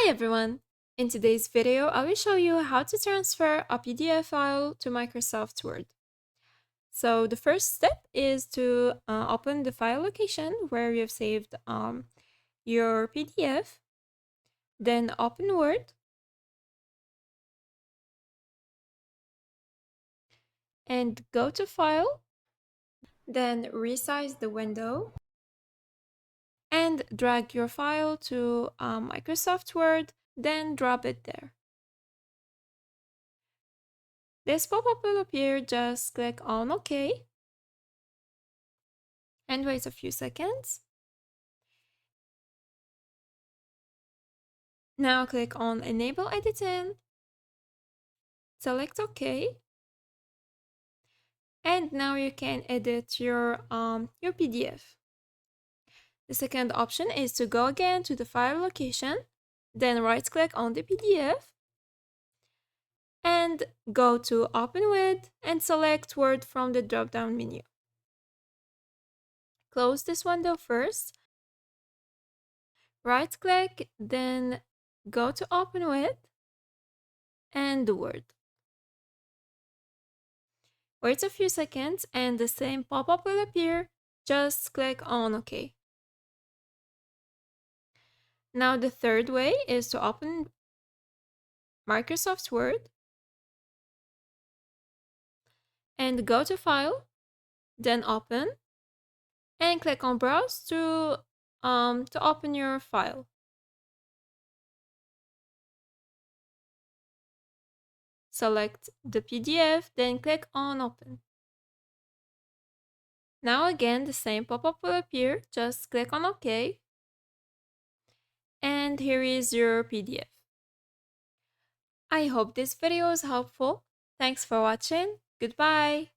Hi everyone! In today's video, I will show you how to transfer a PDF file to Microsoft Word. So the first step is to open the file location where you have saved your PDF. Then open Word. And go to File. Then resize the window. And drag your file to Microsoft Word. Then drop it there. This pop-up will appear, just click on OK. And wait a few seconds. Now click on Enable Editing, select OK, and now you can edit your PDF. The second option is to go again to the file location, then right-click on the PDF, and go to Open With and select Word from the drop-down menu. Close this window first, right-click, then go to Open With and Word. Wait a few seconds and the same pop-up will appear. Just click on OK. Now the third way is to open Microsoft Word and go to File, then Open, and click on Browse to open your file. Select the PDF, then click on Open. Now again, the same pop-up will appear. Just click on OK. And here is your PDF. I hope this video is helpful. Thanks for watching. Goodbye.